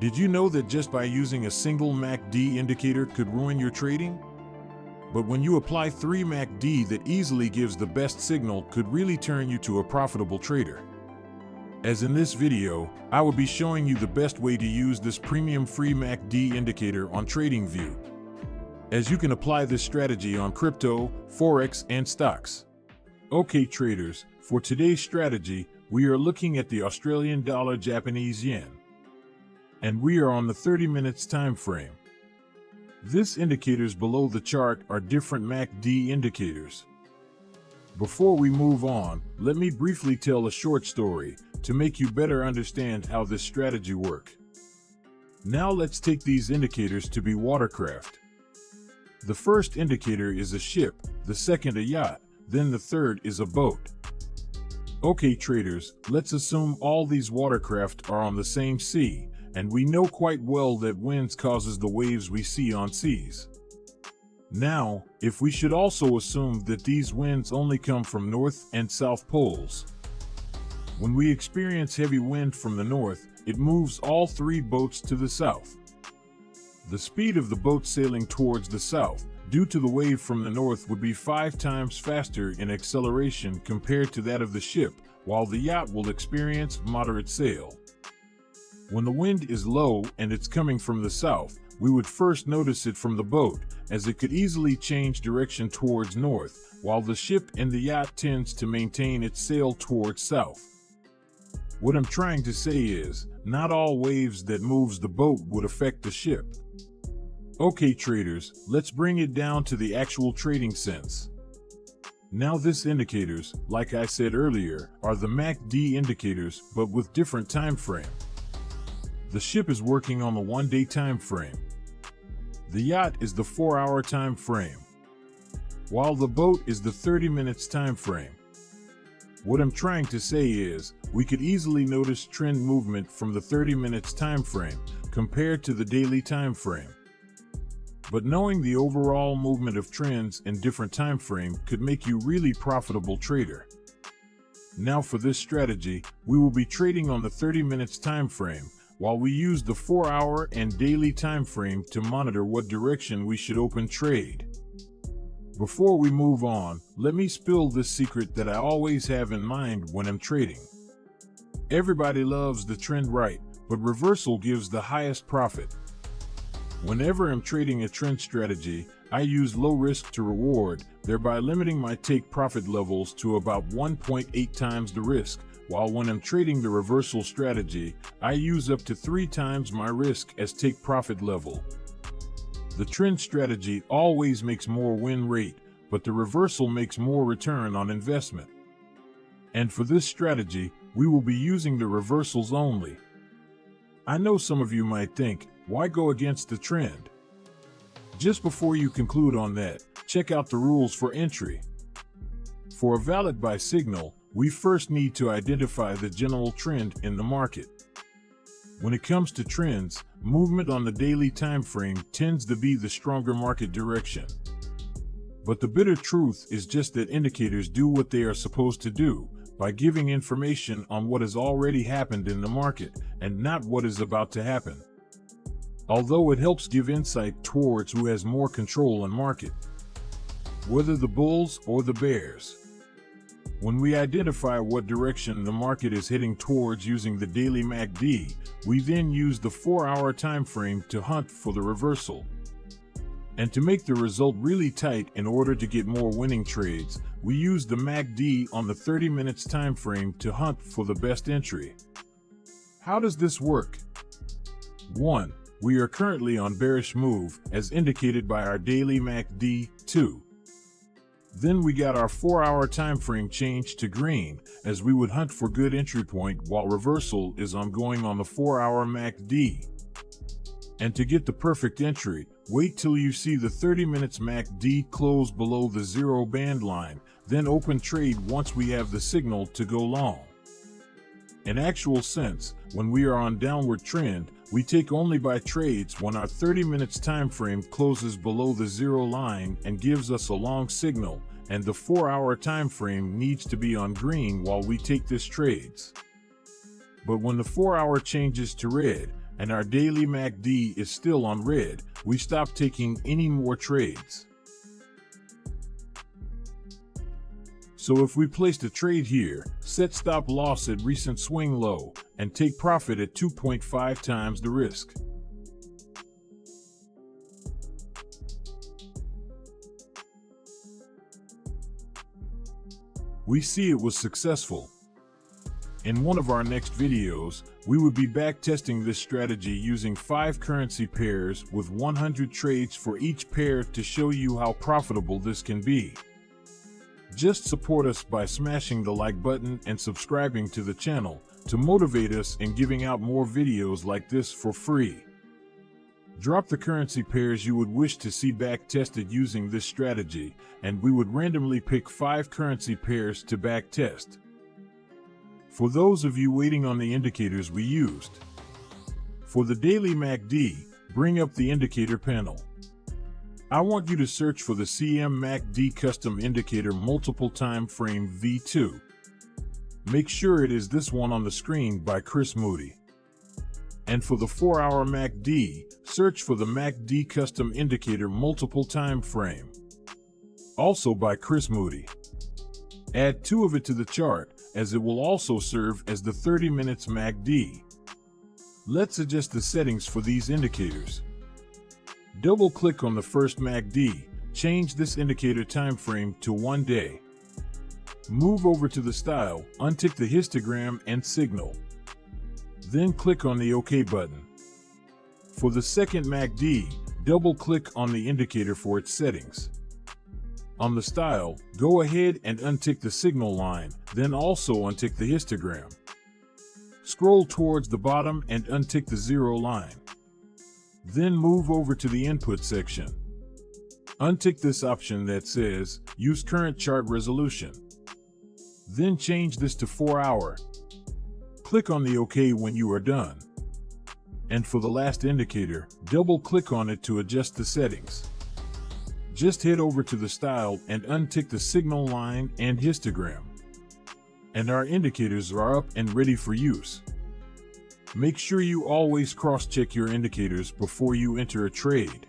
Did you know that just by using a single MACD indicator could ruin your trading? But when you apply 3 MACD that easily gives the best signal could really turn you to a profitable trader. As in this video, I will be showing you the best way to use this premium free MACD indicator on TradingView, as you can apply this strategy on crypto, Forex, and stocks. Okay traders, for today's strategy, we are looking at the Australian dollar Japanese yen. And we are on the 30 minutes time frame. This indicators below the chart are different MACD indicators. Before we move on, let me briefly tell a short story to make you better understand how this strategy works. Now let's take these indicators to be watercraft. The first indicator is a ship, the second a yacht, then the third is a boat. Okay traders, let's assume all these watercraft are on the same sea, and we know quite well that winds causes the waves we see on seas. Now, if we should also assume that these winds only come from north and south poles. When we experience heavy wind from the north, it moves all 3 boats to the south. The speed of the boat sailing towards the south, due to the wave from the north, would be 5 times faster in acceleration compared to that of the ship, while the yacht will experience moderate sail. When the wind is low and it's coming from the south, we would first notice it from the boat, as it could easily change direction towards north, while the ship and the yacht tends to maintain its sail towards south. What I'm trying to say is, not all waves that moves the boat would affect the ship. Okay traders, let's bring it down to the actual trading sense. Now this indicators, like I said earlier, are the MACD indicators but with different time frame. The ship is working on the 1-day time frame. The yacht is the 4-hour time frame, while the boat is the 30 minutes time frame. What I'm trying to say is, we could easily notice trend movement from the 30 minutes time frame compared to the daily time frame. But knowing the overall movement of trends in different time frame could make you really profitable trader. Now for this strategy, we will be trading on the 30 minutes time frame, while we use the 4-hour and daily time frame to monitor what direction we should open trade. Before we move on, let me spill this secret that I always have in mind when I'm trading. Everybody loves the trend right, but reversal gives the highest profit. Whenever I'm trading a trend strategy, I use low risk to reward, thereby limiting my take profit levels to about 1.8 times the risk, while when I'm trading the reversal strategy, I use up to 3 times my risk as take profit level. The trend strategy always makes more win rate, but the reversal makes more return on investment. And for this strategy, we will be using the reversals only. I know some of you might think, why go against the trend? Just before you conclude on that, check out the rules for entry. For a valid buy signal, we first need to identify the general trend in the market. When it comes to trends, movement on the daily time frame tends to be the stronger market direction. But the bitter truth is just that indicators do what they are supposed to do, by giving information on what has already happened in the market, and not what is about to happen. Although it helps give insight towards who has more control on market, whether the bulls or the bears. When we identify what direction the market is heading towards using the daily MACD, we then use the 4-hour time frame to hunt for the reversal. And to make the result really tight in order to get more winning trades, we use the MACD on the 30 minutes time frame to hunt for the best entry. How does this work? 1. We are currently on bearish move, as indicated by our daily MACD. 2. Then we got our 4-hour time frame changed to green, as we would hunt for good entry point while reversal is ongoing on the 4-hour MACD. And to get the perfect entry, wait till you see the 30 minutes MACD close below the 0 band line, then open trade once we have the signal to go long. In actual sense, when we are on downward trend, we take only buy trades when our 30 minutes time frame closes below the 0 line and gives us a long signal, and the 4-hour time frame needs to be on green while we take this trades. But when the 4-hour changes to red and our daily MACD is still on red, we stop taking any more trades. So if we placed a trade here, set stop loss at recent swing low, and take profit at 2.5 times the risk. We see it was successful. In one of our next videos, we would be back testing this strategy using 5 currency pairs with 100 trades for each pair to show you how profitable this can be. Just support us by smashing the like button and subscribing to the channel to motivate us in giving out more videos like this for free. Drop the currency pairs you would wish to see back tested using this strategy, and we would randomly pick 5 currency pairs to back test. For those of you waiting on the indicators we used, for the daily MACD, bring up the indicator panel. I want you to search for the MACD Custom Indicator Multiple Time Frame V2. Make sure it is this one on the screen by Chris Moody. And for the 4-hour MACD, search for the MACD Custom Indicator Multiple Time Frame, also by Chris Moody. Add 2 of it to the chart, as it will also serve as the 30 minutes MACD. Let's adjust the settings for these indicators. Double-click on the first MACD, change this indicator time frame to 1 day. Move over to the style, untick the histogram and signal. Then click on the OK button. For the second MACD, double-click on the indicator for its settings. On the style, go ahead and untick the signal line, then also untick the histogram. Scroll towards the bottom and untick the 0 line. Then move over to the input section. Untick this option that says, Use current chart resolution. Then change this to 4-hour. Click on the OK when you are done. And for the last indicator, double-click on it to adjust the settings. Just head over to the style and untick the signal line and histogram. And our indicators are up and ready for use. Make sure you always cross-check your indicators before you enter a trade.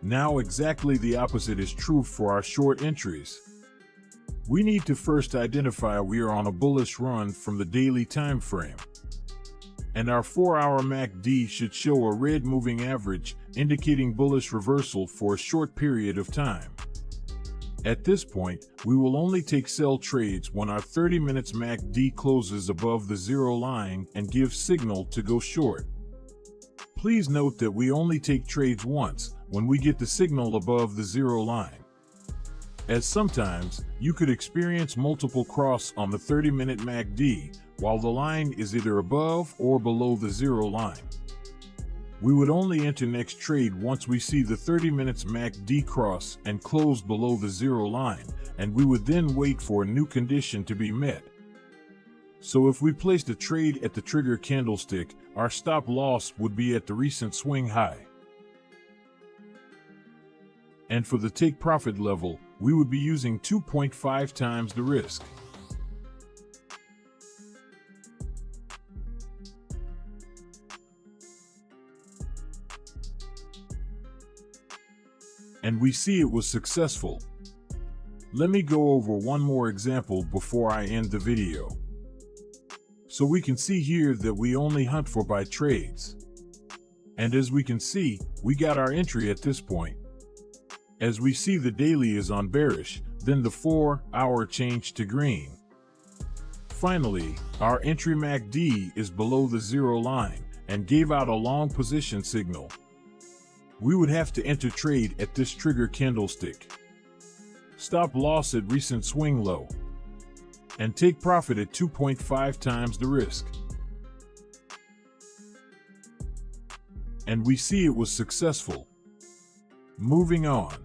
Now exactly the opposite is true for our short entries. We need to first identify we are on a bullish run from the daily time frame. And our 4-hour MACD should show a red moving average, indicating bullish reversal for a short period of time. At this point, we will only take sell trades when our 30 minutes MACD closes above the 0 line and gives signal to go short. Please note that we only take trades once, when we get the signal above the 0 line. As sometimes, you could experience multiple cross on the 30-minute MACD, while the line is either above or below the 0 line. We would only enter next trade once we see the 30 minutes MACD cross and close below the 0 line, and we would then wait for a new condition to be met. So if we placed a trade at the trigger candlestick, our stop loss would be at the recent swing high. And for the take profit level, we would be using 2.5 times the risk. And we see it was successful. Let me go over one more example before I end the video. So we can see here that we only hunt for buy trades. And as we can see, we got our entry at this point. As we see the daily is on bearish, then the 4-hour changed to green. Finally, our entry MACD is below the 0 line and gave out a long position signal. We would have to enter trade at this trigger candlestick. Stop loss at recent swing low. And take profit at 2.5 times the risk. And we see it was successful. Moving on.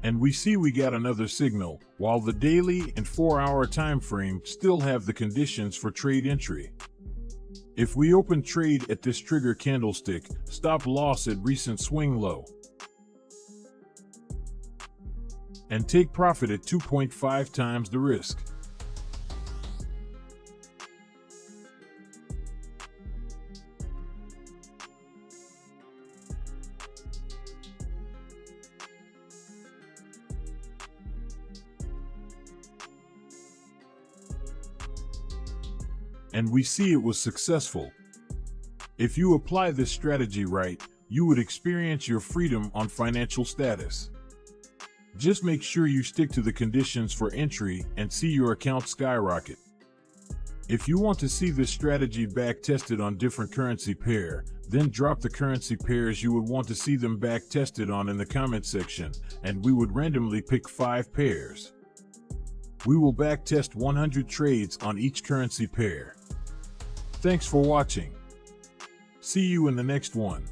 And we see we got another signal, while the daily and 4-hour time frame still have the conditions for trade entry. If we open trade at this trigger candlestick, stop loss at recent swing low. And take profit at 2.5 times the risk. and we see it was successful. If you apply this strategy right, you would experience your freedom on financial status. Just make sure you stick to the conditions for entry and see your account skyrocket. If you want to see this strategy back-tested on different currency pair, then drop the currency pairs you would want to see them back-tested on in the comment section, and we would randomly pick 5 pairs. We will back-test 100 trades on each currency pair. Thanks for watching. See you in the next one.